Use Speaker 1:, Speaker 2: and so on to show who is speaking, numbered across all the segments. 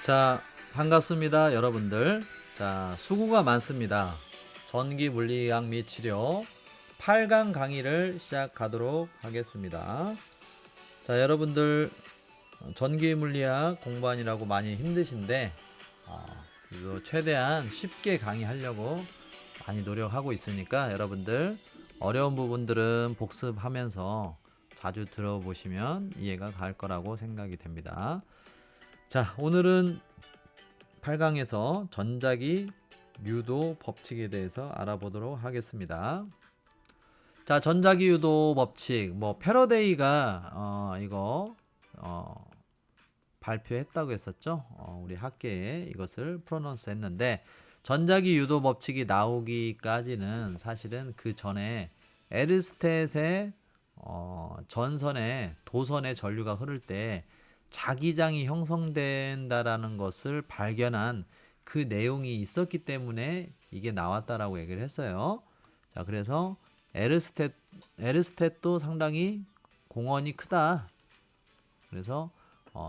Speaker 1: 자, 반갑습니다, 여러분들. 자, 수고가 많습니다. 전기 물리학 및 치료 8강 강의를 시작하도록 하겠습니다. 자, 여러분들 전기 물리학 공부하느라고 많이 힘드신데 그래도 최대한 쉽게 강의하려고 많이 노력하고 있으니까 여러분들 어려운 부분들은 복습하면서 자주 들어보시면 이해가 갈 거라고 생각이 됩니다. 자, 오늘은 8강에서 전자기 유도 법칙에 대해서 알아보도록 하겠습니다. 자, 전자기 유도 법칙, 패러데이가 이거 발표했다고 했었죠. 우리 학계에 이것을 프로넌스 했는데, 전자기 유도 법칙이 나오기까지는 사실은 그 전에 에르스텟의 전선에 도선의 전류가 흐를 때 자기장이 형성된다라는 것을 발견한 그 내용이 있었기 때문에 이게 나왔다라고 얘기를 했어요. 자, 그래서 에르스텟도 상당히 공헌이 크다. 그래서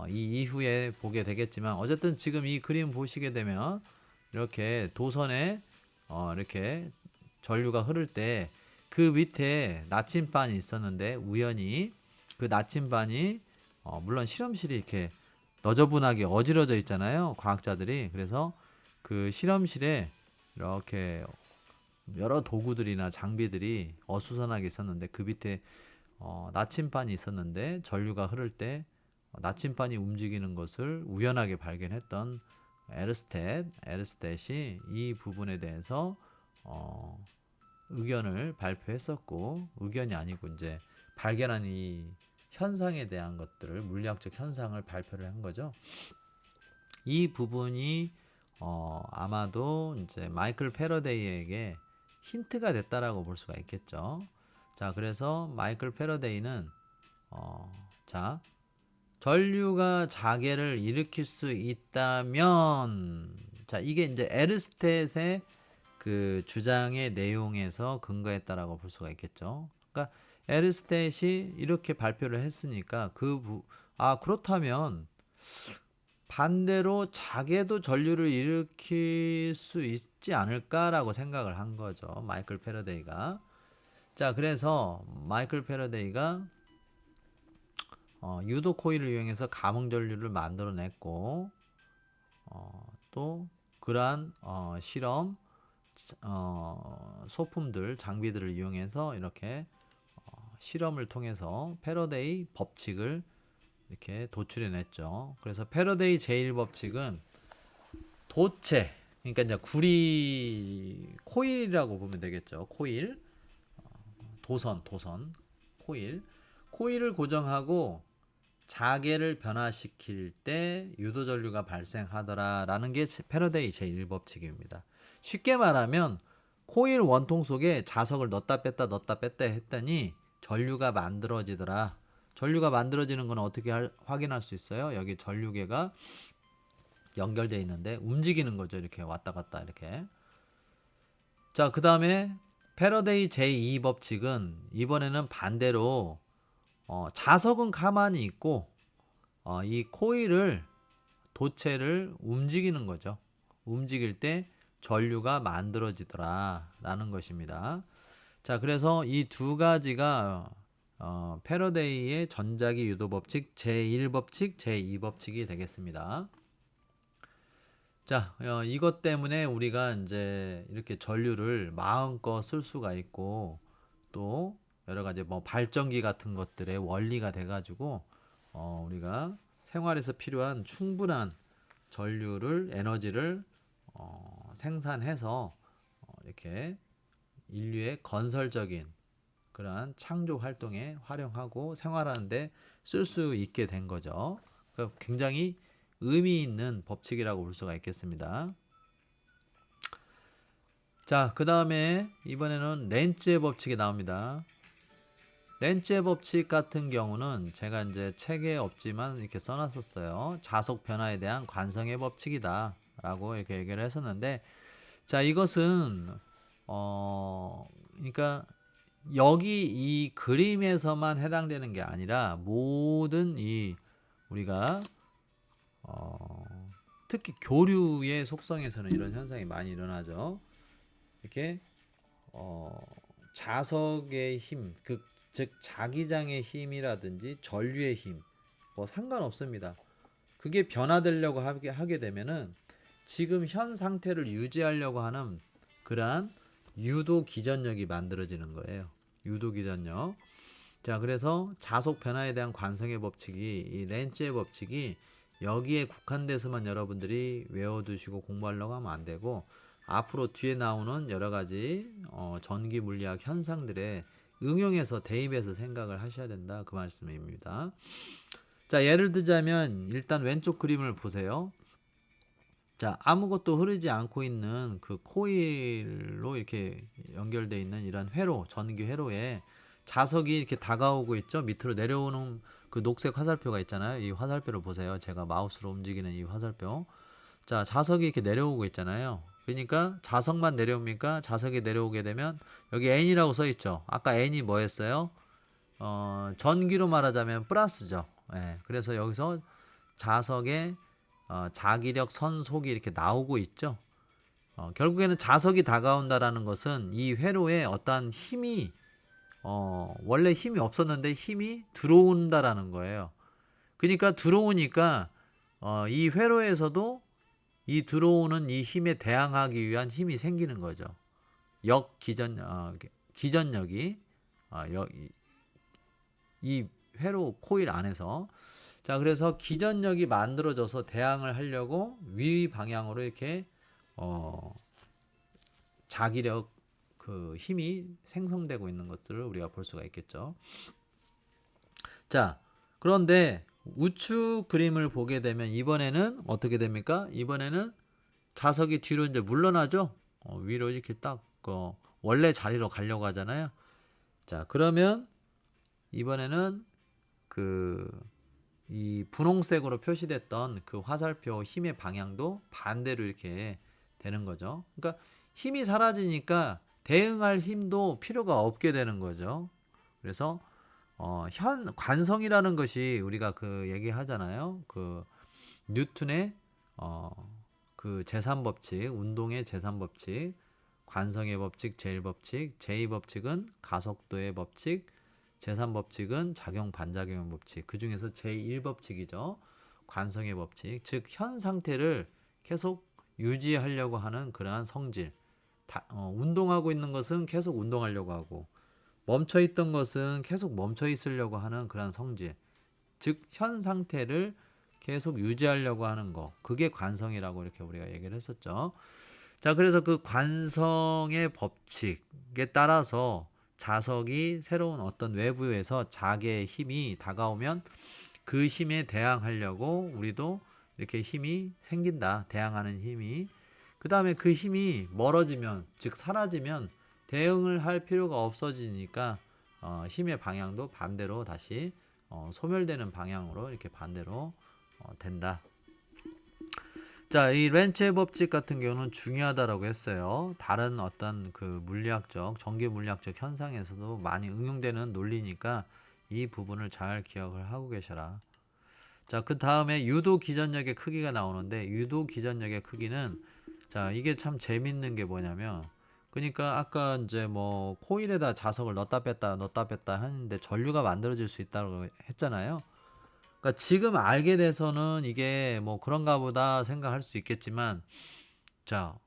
Speaker 1: 이 이후에 보게 되겠지만 어쨌든 지금 이 그림 보시게 되면 이렇게 도선에 이렇게 전류가 흐를 때 그 밑에 나침반이 있었는데 우연히 그 나침반이 물론 실험실이 이렇게 너저분하게 어지러져 있잖아요, 과학자들이. 그래서 그 실험실에 이렇게 여러 도구들이나 장비들이 어수선하게 있었는데 그 밑에 나침반이 있었는데 전류가 흐를 때 나침반이 움직이는 것을 우연하게 발견했던 에르스텟이 이 부분에 대해서 의견을 발표했었고, 의견이 아니고 이제 발견한 이 현상에 대한 것들을, 물리학적 현상을 발표를 한 거죠. 이 부분이 아마도 이제 마이클 패러데이에게 힌트가 됐다라고 볼 수가 있겠죠. 자, 그래서 마이클 패러데이는 자, 전류가 자개를 일으킬 수 있다면, 자, 이게 이제 에르스텟의 그 주장의 내용에서 근거했다라고 볼 수가 있겠죠. 그러니까 에르스텟이 이렇게 발표를 했으니까 그렇다면 반대로 자개도 전류를 일으킬 수 있지 않을까라고 생각을 한 거죠, 마이클 패러데이가. 자, 그래서 마이클 패러데이가 유도 코일을 이용해서 감응 전류를 만들어냈고, 또 그러한 실험 소품들, 장비들을 이용해서 이렇게 실험을 통해서 패러데이 법칙을 이렇게 도출해냈죠. 그래서 패러데이 제1법칙은 도체, 그러니까 이제 구리 코일이라고 보면 되겠죠. 코일, 도선, 코일을 고정하고 자개를 변화시킬 때 유도 전류가 발생하더라라는 게 패러데이 제1법칙입니다. 쉽게 말하면 코일 원통 속에 자석을 넣었다 뺐다 했더니 전류가 만들어지더라. 전류가 만들어지는 건 어떻게 확인할 수 있어요? 여기 전류계가 연결되어 있는데 움직이는 거죠. 이렇게 왔다 갔다 이렇게. 자, 그 다음에 패러데이 제2법칙은 이번에는 반대로 자석은 가만히 있고 이 코일을, 도체를 움직이는 거죠. 움직일 때 전류가 만들어지더라 라는 것입니다. 자, 그래서 이 두 가지가 패러데이의 전자기 유도 법칙 제1법칙, 제2법칙이 되겠습니다. 자, 이것 때문에 우리가 이제 이렇게 전류를 마음껏 쓸 수가 있고, 또 여러 가지 발전기 같은 것들의 원리가 돼가지고 우리가 생활에서 필요한 충분한 전류를, 에너지를 생산해서 이렇게 인류의 건설적인 그러한 창조 활동에 활용하고 생활하는데 쓸 수 있게 된 거죠. 그러니까 굉장히 의미 있는 법칙이라고 볼 수가 있겠습니다. 자, 그 다음에 이번에는 렌츠의 법칙이 나옵니다. 렌츠의 법칙 같은 경우는 제가 이제 책에 없지만 이렇게 써놨었어요. 자속 변화에 대한 관성의 법칙이다 라고 이렇게 얘기를 했었는데, 자, 이것은 그러니까 여기 이 그림에서만 해당되는 게 아니라 모든 이 우리가 특히 교류의 속성에서는 이런 현상이 많이 일어나죠. 이렇게 자석의 힘, 즉 자기장의 힘이라든지 전류의 힘, 뭐 상관없습니다. 그게 변화되려고 하게 되면은 지금 현 상태를 유지하려고 하는 그러한 유도 기전력이 만들어지는 거예요. 유도 기전력. 자, 그래서 자속 변화에 대한 관성의 법칙이, 이 렌츠의 법칙이 여기에 국한돼서만 여러분들이 외워두시고 공부하려고 하면 안 되고, 앞으로 뒤에 나오는 여러 가지 전기 물리학 현상들에 응용해서 대입해서 생각을 하셔야 된다, 그 말씀입니다. 자, 예를 들자면 일단 왼쪽 그림을 보세요. 자, 아무것도 흐르지 않고 있는 그 코일로 이렇게 연결되어 있는 이런 회로, 전기 회로에 자석이 이렇게 다가오고 있죠. 밑으로 내려오는 그 녹색 화살표가 있잖아요. 이 화살표를 보세요. 제가 마우스로 움직이는 이 화살표. 자, 자석이 이렇게 내려오고 있잖아요. 그러니까 자석만 내려옵니까? 자석이 내려오게 되면 여기 N이라고 써 있죠. 아까 N이 뭐였어요? 전기로 말하자면 플러스죠. 예, 그래서 여기서 자석의 자기력 선속이 이렇게 나오고 있죠. 결국에는 자석이 다가온다라는 것은 이 회로에 어떠한 힘이 원래 힘이 없었는데 힘이 들어온다라는 거예요. 그러니까 들어오니까 이 회로에서도 이 들어오는 이 힘에 대항하기 위한 힘이 생기는 거죠. 기전력이 이 회로 코일 안에서. 자, 그래서 기전력이 만들어져서 대항을 하려고 위 방향으로 이렇게 자기력 그 힘이 생성되고 있는 것들을 우리가 볼 수가 있겠죠. 자, 그런데 우측 그림을 보게 되면 이번에는 어떻게 됩니까? 이번에는 자석이 뒤로 이제 물러나죠. 위로 이렇게 딱 원래 자리로 가려고 하잖아요. 자, 그러면 이번에는 이 분홍색으로 표시됐던 그 화살표 힘의 방향도 반대로 이렇게 되는 거죠. 그러니까 힘이 사라지니까 대응할 힘도 필요가 없게 되는 거죠. 그래서 관성이라는 것이 우리가 그 얘기하잖아요. 그 뉴턴의 그 제3법칙, 운동의 제3법칙, 관성의 법칙, 제1법칙, 제2법칙은 가속도의 법칙, 제3법칙은 작용 반작용의 법칙. 그 중에서 제1법칙이죠. 관성의 법칙. 즉 현 상태를 계속 유지하려고 하는 그러한 성질. 운동하고 있는 것은 계속 운동하려고 하고, 멈춰 있던 것은 계속 멈춰 있으려고 하는 그러한 성질. 즉 현 상태를 계속 유지하려고 하는 거. 그게 관성이라고 이렇게 우리가 얘기를 했었죠. 자, 그래서 그 관성의 법칙에 따라서 자석이 새로운 어떤 외부에서 자기의 힘이 다가오면 그 힘에 대항하려고 우리도 이렇게 힘이 생긴다. 대항하는 힘이. 그 다음에 그 힘이 멀어지면, 즉 사라지면 대응을 할 필요가 없어지니까 힘의 방향도 반대로 다시 소멸되는 방향으로 이렇게 반대로 된다. 자, 이 렌츠의 법칙 같은 경우는 중요하다라고 했어요. 다른 어떤 그 물리학적, 전기 물리학적 현상에서도 많이 응용되는 논리니까 이 부분을 잘 기억을 하고 계셔라. 자, 그 다음에 유도 기전력의 크기가 나오는데, 유도 기전력의 크기는, 자, 이게 참 재밌는 게 뭐냐면, 그러니까 아까 이제 뭐 코일에다 자석을 넣었다 뺐다 하는데 전류가 만들어질 수 있다고 했잖아요. 그러니까 지금 알게 돼서는 이게 뭐 그런가 보다 생각할 수 있겠지만, 자,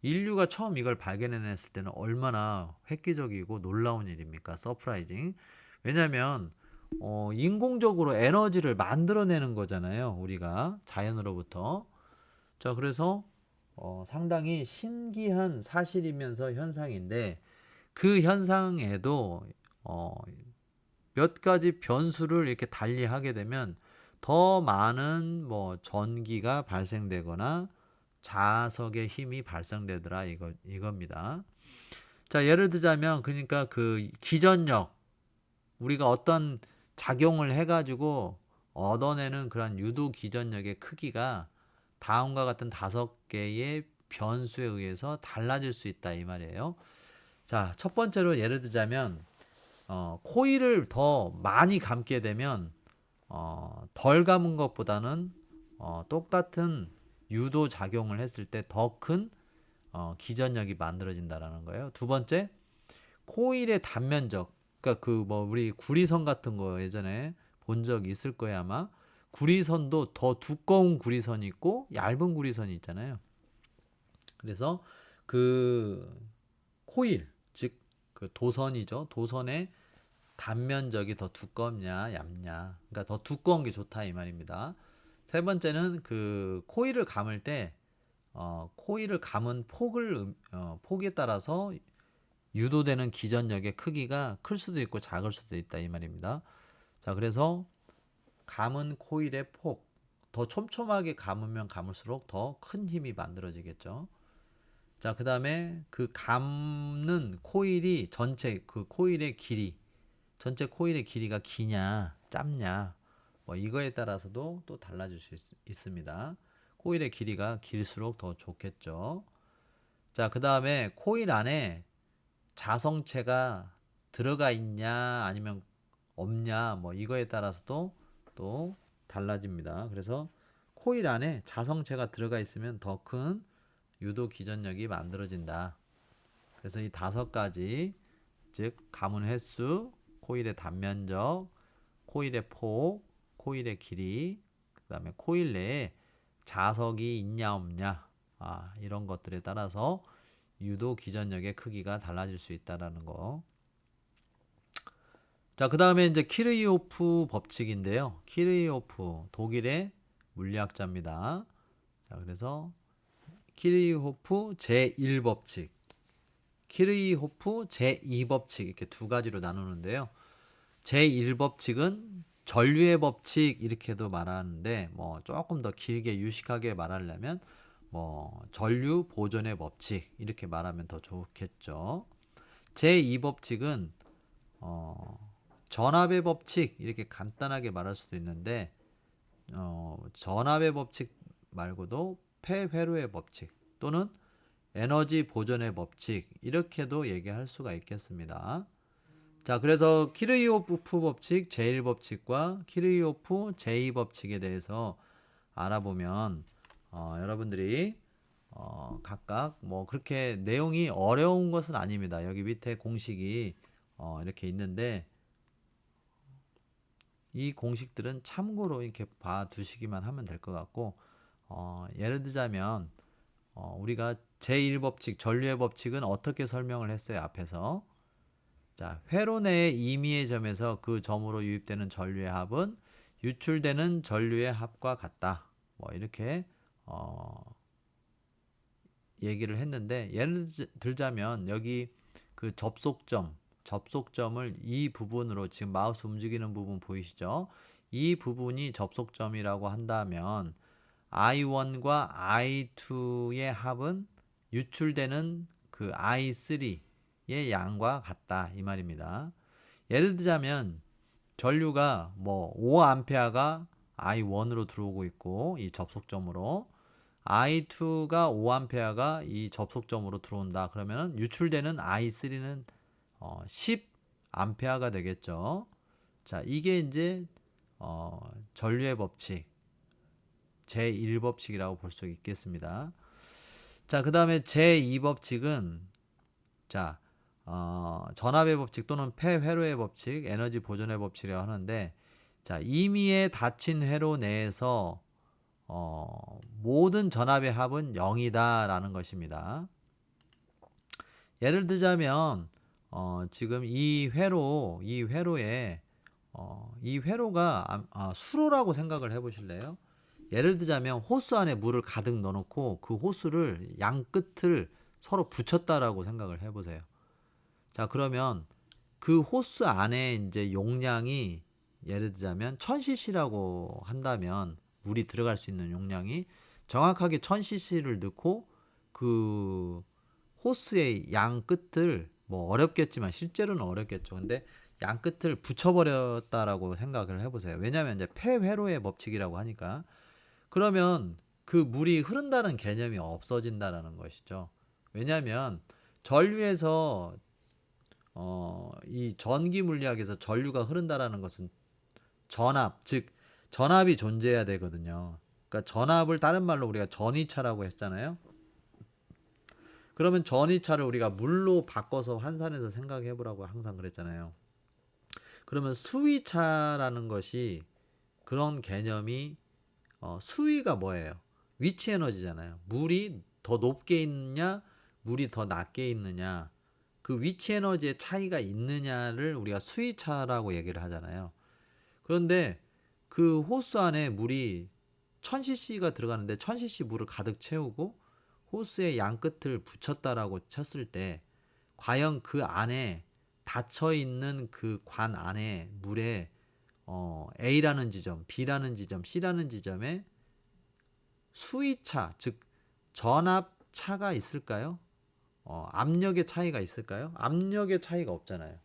Speaker 1: 인류가 처음 이걸 발견해냈을 때는 얼마나 획기적이고 놀라운 일입니까? 서프라이징. 왜냐면 인공적으로 에너지를 만들어내는 거잖아요. 우리가 자연으로부터. 자, 그래서 상당히 신기한 사실이면서 현상인데, 그 현상에도 몇 가지 변수를 이렇게 달리하게 되면 더 많은 뭐 전기가 발생되거나 자석의 힘이 발생되더라, 이겁니다. 자, 예를 들자면 그러니까 그 기전력, 우리가 어떤 작용을 해가지고 얻어내는 그런 유도 기전력의 크기가 다음과 같은 5개의 변수에 의해서 달라질 수 있다, 이 말이에요. 자, 첫 번째로 예를 들자면 코일을 더 많이 감게 되면 덜 감은 것보다는 똑같은 유도 작용을 했을 때 더 큰 기전력이 만들어진다라는 거예요. 두 번째, 코일의 단면적. 그러니까 그 뭐 우리 구리선 같은 거 예전에 본 적 있을 거예요, 아마. 구리선도 더 두꺼운 구리선이 있고 얇은 구리선이 있잖아요. 그래서 그 코일, 즉 그 도선이죠. 도선의 단면적이 더 두껍냐, 얇냐. 그러니까 더 두꺼운 게 좋다 이 말입니다. 세 번째는 그 코일을 감을 때 코일을 감은 폭에 따라서 유도되는 기전력의 크기가 클 수도 있고 작을 수도 있다 이 말입니다. 자, 그래서 감은 코일의 폭, 더 촘촘하게 감으면 감을수록 더 큰 힘이 만들어지겠죠. 자, 그 다음에 그 감는 코일이 전체 그 코일의 길이, 전체 코일의 길이가 기냐, 짧냐, 뭐 이거에 따라서도 또 달라질 수 있습니다. 코일의 길이가 길수록 더 좋겠죠. 자, 그 다음에 코일 안에 자성체가 들어가 있냐 아니면 없냐 뭐 이거에 따라서도 또 달라집니다. 그래서 코일 안에 자성체가 들어가 있으면 더 큰 유도 기전력이 만들어진다. 그래서 이 5가지, 즉 가문 횟수, 코일의 단면적, 코일의 폭, 코일의 길이, 그다음에 코일 내에 자석이 있냐 없냐, 이런 것들에 따라서 유도 기전력의 크기가 달라질 수 있다라는 거. 자, 그 다음에 이제 키르이호프 법칙인데요. 키르이호프, 독일의 물리학자입니다. 자, 그래서 키르이호프 제1법칙, 키르이호프 제2법칙 이렇게 두 가지로 나누는데요. 제1법칙은 전류의 법칙 이렇게도 말하는데 뭐 조금 더 길게 유식하게 말하려면 뭐 전류 보존의 법칙 이렇게 말하면 더 좋겠죠. 제2법칙은 전압의 법칙 이렇게 간단하게 말할 수도 있는데 전압의 법칙 말고도 폐회로의 법칙 또는 에너지 보존의 법칙 이렇게도 얘기할 수가 있겠습니다. 자, 그래서 키르이호프 법칙 제1법칙과 키르이호프 제2법칙에 대해서 알아보면 여러분들이 각각 뭐 그렇게 내용이 어려운 것은 아닙니다. 여기 밑에 공식이 이렇게 있는데 이 공식들은 참고로 이렇게 봐 두시기만 하면 될 것 같고 예를 들자면 우리가 제1법칙 전류의 법칙은 어떻게 설명을 했어요 앞에서. 자, 회로 내의 임의의 점에서 그 점으로 유입되는 전류의 합은 유출되는 전류의 합과 같다. 뭐 이렇게 얘기를 했는데 예를 들자면 여기 그 접속점을 이 부분으로 지금 마우스 움직이는 부분 보이시죠? 이 부분이 접속점이라고 한다면 I1과 I2의 합은 유출되는 그 I3의 양과 같다 이 말입니다. 예를 들자면 전류가 뭐 5A가 I1으로 들어오고 있고 이 접속점으로 I2가 5A가 이 접속점으로 들어온다. 그러면 유출되는 I3는 10A가 되겠죠. 자, 이게 이제 전류의 법칙 제1법칙이라고 볼 수 있겠습니다. 자, 그 다음에 제2법칙은 자, 전압의 법칙 또는 폐회로의 법칙, 에너지 보존의 법칙이라고 하는데 자, 임의의 닫힌 회로 내에서 모든 전압의 합은 0이다라는 것입니다. 예를 들자면 지금 이 회로에 이 회로가 수로라고 생각을 해보실래요? 예를 들자면 호스 안에 물을 가득 넣어놓고 그 호스를 양 끝을 서로 붙였다라고 생각을 해보세요. 자, 그러면 그 호스 안에 이제 용량이 예를 들자면 1000cc라고 한다면 물이 들어갈 수 있는 용량이 정확하게 1000cc를 넣고 그 호스의 양 끝을 뭐 어렵겠지만 실제로는 어렵겠죠. 근데 양 끝을 붙여버렸다라고 생각을 해보세요. 왜냐하면 이제 폐회로의 법칙이라고 하니까 그러면 그 물이 흐른다는 개념이 없어진다라는 것이죠. 왜냐하면 전류에서 이 전기 물리학에서 전류가 흐른다라는 것은 전압, 즉 전압이 존재해야 되거든요. 그러니까 전압을 다른 말로 우리가 전이차라고 했잖아요. 그러면 전이차를 우리가 물로 바꿔서 환산해서 생각해 보라고 항상 그랬잖아요. 그러면 수위차라는 것이 그런 개념이 수위가 뭐예요? 위치 에너지잖아요. 물이 더 높게 있느냐, 물이 더 낮게 있느냐, 그 위치 에너지의 차이가 있느냐를 우리가 수위차라고 얘기를 하잖아요. 그런데 그 호스 안에 물이 1000cc가 들어가는데 1000cc 물을 가득 채우고 호스의 양 끝을 붙였다라고 쳤을 때 과연 그 안에 닫혀 있는 그 관 안에 물에 A라는 지점, B라는 지점, C라는 지점에 수위차, 즉 전압 차가 있을까요? 압력의 차이가 있을까요? 압력의 차이가 없잖아요.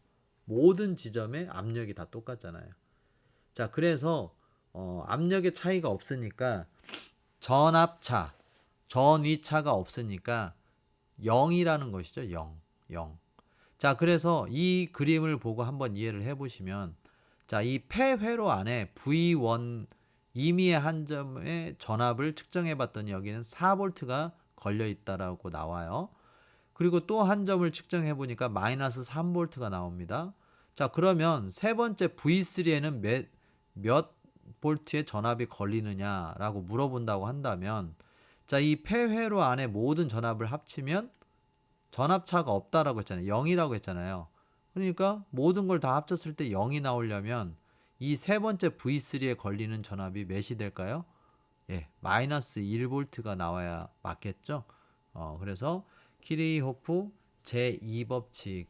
Speaker 1: 모든 지점에 압력이 다 똑같잖아요. 자, 그래서 압력의 차이가 없으니까 전압차, 전위차가 없으니까 0이라는 것이죠. 0, 0. 자, 그래서 이 그림을 보고 한번 이해를 해보시면, 자, 이 폐회로 안에 V1 임의의 한 점의 전압을 측정해 봤더니 여기는 4V가 걸려 있다라고 나와요. 그리고 또 한 점을 측정해 보니까 마이너스 3V가 나옵니다. 자, 그러면 세 번째 V3에는 몇 볼트의 전압이 걸리느냐라고 물어본다고 한다면, 자, 이 폐회로 안에 모든 전압을 합치면 전압차가 없다라고 했잖아요. 0이라고 했잖아요. 그러니까 모든 걸 다 합쳤을 때 0이 나오려면 이 세 번째 V3에 걸리는 전압이 몇이 될까요? 예, 마이너스 1V가 나와야 맞겠죠. 그래서 키르호프 제2법칙도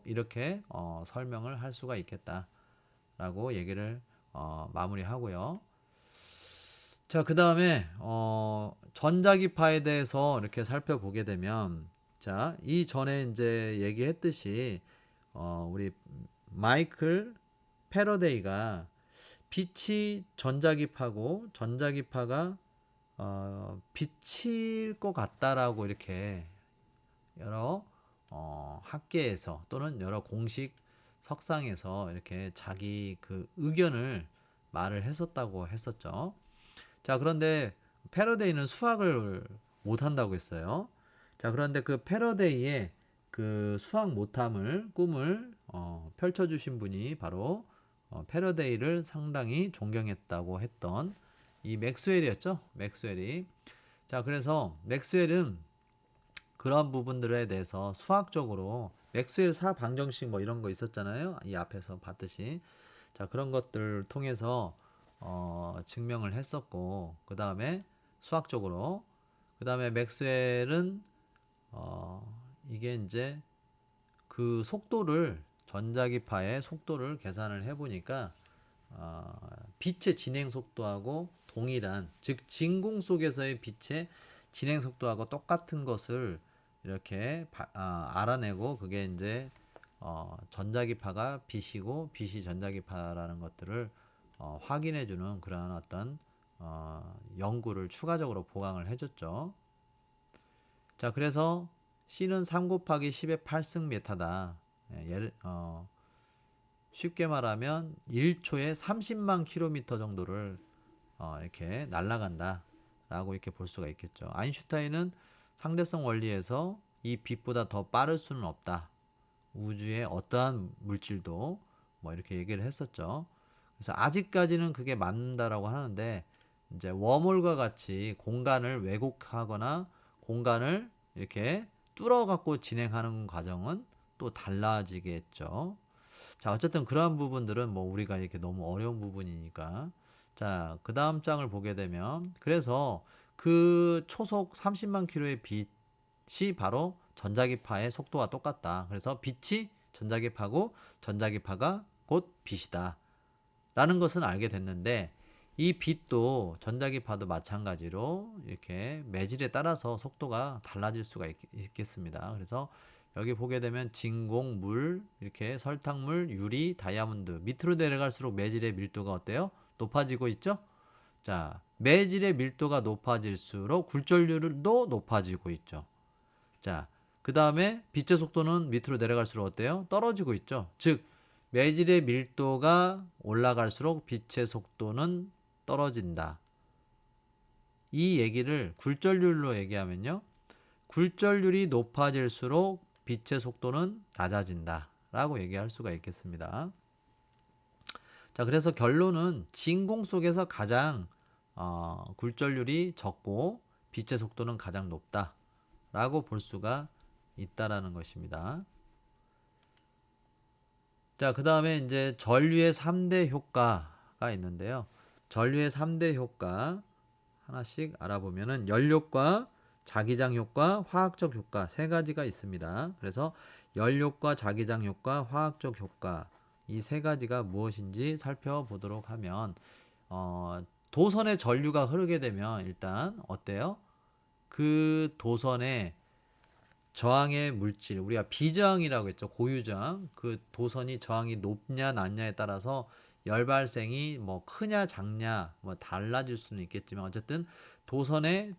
Speaker 1: 이렇게 설명을 할 수가 있겠다라고 얘기를 마무리하고요. 자, 그 다음에 전자기파에 대해서 이렇게 살펴보게 되면, 자, 이 전에 이제 얘기했듯이 우리 마이클 패러데이가 빛이 전자기파고 전자기파가 빛일 것 같다라고 이렇게 여러 학계에서 또는 여러 공식 석상에서 이렇게 자기 그 의견을 말을 했었다고 했었죠. 자, 그런데 패러데이는 수학을 못한다고 했어요. 자, 그런데 그 패러데이의 그 수학 못함을 꿈을 펼쳐주신 분이 바로 패러데이를 상당히 존경했다고 했던 이 맥스웰이었죠. 맥스웰이. 자, 그래서 맥스웰은 그런 부분들에 대해서 수학적으로 맥스웰 사방정식 뭐 이런 거 있었잖아요. 이 앞에서 봤듯이. 자, 그런 것들을 통해서 증명을 했었고, 그 다음에 수학적으로, 그 다음에 맥스웰은 이게 이제 그 속도를 전자기파의 속도를 계산을 해보니까 빛의 진행 속도하고 동일한, 즉 진공 속에서의 빛의 진행 속도하고 똑같은 것을 이렇게 알아내고, 그게 이제 전자기파가 빛이고 빛이 전자기파라는 것들을 확인해주는 그러한 어떤 연구를 추가적으로 보강을 해줬죠. 자, 그래서 C는 3 곱하기 10의 8승 메타다. 쉽게 말하면 1초에 30만 킬로미터 정도를 이렇게 날아간다 라고 이렇게 볼 수가 있겠죠. 아인슈타인은 상대성 원리에서 이 빛보다 더 빠를 수는 없다. 우주의 어떠한 물질도 뭐 이렇게 얘기를 했었죠. 그래서 아직까지는 그게 맞는다라고 하는데, 이제 웜홀과 같이 공간을 왜곡하거나 공간을 이렇게 뚫어 갖고 진행하는 과정은 또 달라지겠죠. 자, 어쨌든 그러한 부분들은 뭐 우리가 이렇게 너무 어려운 부분이니까. 자, 그 다음 장을 보게 되면, 그래서 그 초속 30만 킬로의 빛이 바로 전자기파의 속도와 똑같다. 그래서 빛이 전자기파고 전자기파가 곧 빛이다 라는 것은 알게 됐는데, 이 빛도 전자기파도 마찬가지로 이렇게 매질에 따라서 속도가 달라질 수가 있겠습니다. 그래서 여기 보게 되면 진공, 물, 이렇게 설탕물, 유리, 다이아몬드 밑으로 내려갈수록 매질의 밀도가 어때요? 높아지고 있죠? 자, 매질의 밀도가 높아질수록 굴절률도 높아지고 있죠. 자, 그 다음에 빛의 속도는 밑으로 내려갈수록 어때요? 떨어지고 있죠. 즉, 매질의 밀도가 올라갈수록 빛의 속도는 떨어진다 이 얘기를 굴절률로 얘기하면요. 굴절률이 높아질수록 빛의 속도는 낮아진다 라고 얘기할 수가 있겠습니다. 자, 그래서 결론은 진공 속에서 가장 굴절률이 적고 빛의 속도는 가장 높다 라고 볼 수가 있다라는 것입니다. 자, 그 다음에 이제 전류의 3대 효과가 있는데요. 전류의 3대 효과 하나씩 알아보면은 연료과, 자기장 효과, 화학적 효과 세 가지가 있습니다. 그래서 연료과, 자기장 효과, 화학적 효과 이 세 가지가 무엇인지 살펴보도록 하면 도선에 전류가 흐르게 되면 일단 어때요? 그 도선에 저항의 물질, 우리가 비저항이라고 했죠. 고유저항. 그 도선이 저항이 높냐 낮냐에 따라서 열 발생이 뭐 크냐 작냐 뭐 달라질 수는 있겠지만 어쨌든 도선에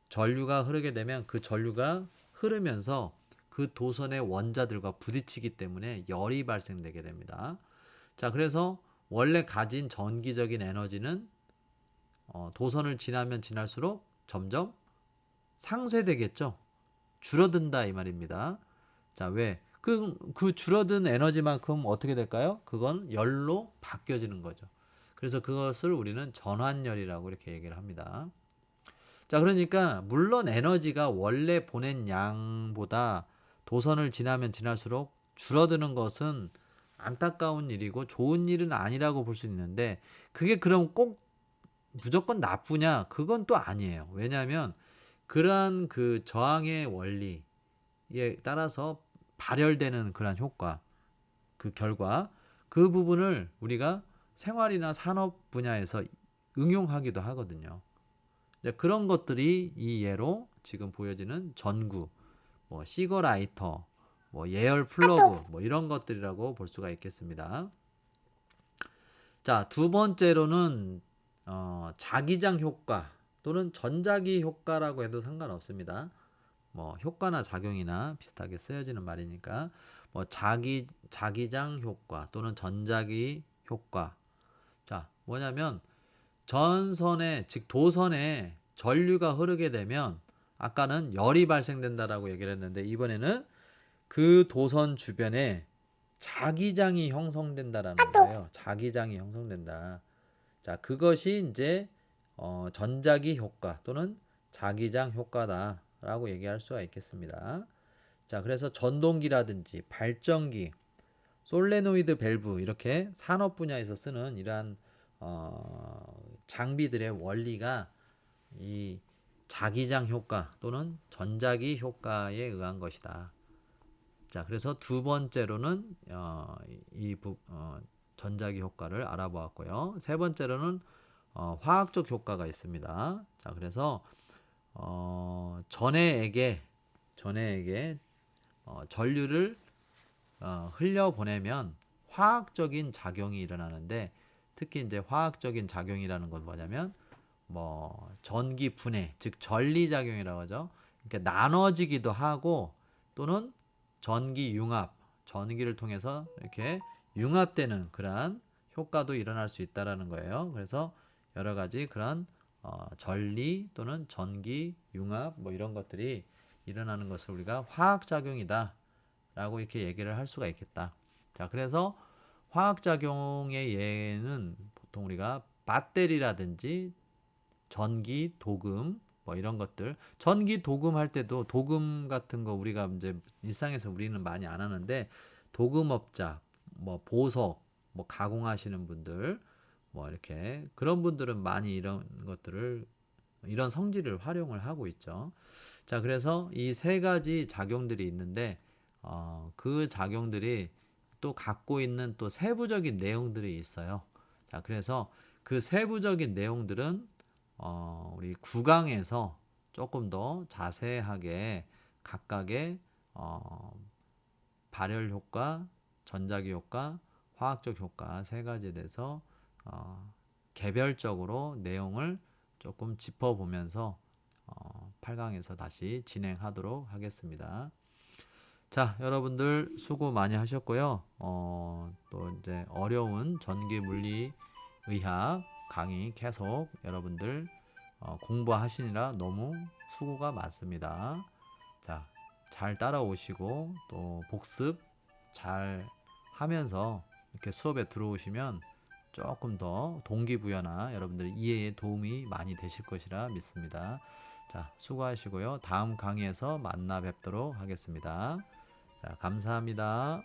Speaker 1: 전류가 흐르게 되면 그 전류가 흐르면서 그 도선의 원자들과 부딪히기 때문에 열이 발생되게 됩니다. 자, 그래서 원래 가진 전기적인 에너지는 도선을 지나면 지날수록 점점 상쇄되겠죠. 줄어든다 이 말입니다. 자, 왜? 그 줄어든 에너지만큼 어떻게 될까요? 그건 열로 바뀌어지는 거죠. 그래서 그것을 우리는 전환열이라고 이렇게 얘기를 합니다. 자, 그러니까 물론 에너지가 원래 보낸 양보다 도선을 지나면 지날수록 줄어드는 것은 안타까운 일이고 좋은 일은 아니라고 볼 수 있는데 그게 그럼 꼭 무조건 나쁘냐? 그건 또 아니에요. 왜냐하면 그러한 그 저항의 원리에 따라서 발열되는 그러한 효과, 그 결과, 그 부분을 우리가 생활이나 산업 분야에서 응용하기도 하거든요. 그런 것들이 이 예로 지금 보여지는 전구, 뭐 시거라이터, 뭐 예열 플러그, 뭐 이런 것들이라고 볼 수가 있겠습니다. 자, 두 번째로는 자기장 효과 또는 전자기 효과라고 해도 상관없습니다. 뭐 효과나 작용이나 비슷하게 쓰여지는 말이니까 뭐 자기장 효과 또는 전자기 효과. 자, 뭐냐면 전선에 즉 도선에 전류가 흐르게 되면 아까는 열이 발생된다라고 얘기를 했는데 이번에는 그 도선 주변에 자기장이 형성된다라는 거예요. 자기장이 형성된다. 자, 그것이 이제 전자기 효과 또는 자기장 효과다라고 얘기할 수가 있겠습니다. 자, 그래서 전동기라든지 발전기, 솔레노이드 밸브 이렇게 산업 분야에서 쓰는 이러한 장비들의 원리가 이 자기장 효과 또는 전자기 효과에 의한 것이다. 자, 그래서 두 번째로는 전자기 효과를 알아보았고요. 세 번째로는 화학적 효과가 있습니다. 자, 그래서 전해에게 전류를 흘려 보내면 화학적인 작용이 일어나는데 특히 이제 화학적인 작용이라는 건 뭐냐면 뭐 전기 분해, 즉 전리 작용이라고 하죠. 그러니까 나눠지기도 하고 또는 전기 융합, 전기를 통해서 이렇게 융합되는 그러한 효과도 일어날 수 있다라는 거예요. 그래서 여러 가지 그런 전리 또는 전기 융합 뭐 이런 것들이 일어나는 것을 우리가 화학 작용이다 라고 이렇게 얘기를 할 수가 있겠다. 자, 그래서 화학 작용의 예는 보통 우리가 배터리라든지 전기 도금 뭐 이런 것들, 전기 도금 할 때도 도금 같은 거 우리가 이제 일상에서 우리는 많이 안 하는데 도금업자, 뭐 보석, 뭐 가공하시는 분들, 뭐 이렇게 그런 분들은 많이 이런 것들을 이런 성질을 활용을 하고 있죠. 자, 그래서 이 세 가지 작용들이 있는데 그 작용들이 또 갖고 있는 또 세부적인 내용들이 있어요. 자, 그래서 그 세부적인 내용들은 우리 9강에서 조금 더 자세하게 각각의 발열 효과, 전자기 효과, 화학적 효과 세 가지에 대해서 개별적으로 내용을 조금 짚어보면서 8강에서 다시 진행하도록 하겠습니다. 자, 여러분들 수고 많이 하셨고요. 또 이제 어려운 전기 물리 의학 강의 계속 여러분들 공부하시느라 너무 수고가 많습니다. 자, 잘 따라오시고 또 복습 잘 하면서 이렇게 수업에 들어오시면 조금 더 동기부여나 여러분들 이해에 도움이 많이 되실 것이라 믿습니다. 자, 수고하시고요. 다음 강의에서 만나 뵙도록 하겠습니다. 자, 감사합니다.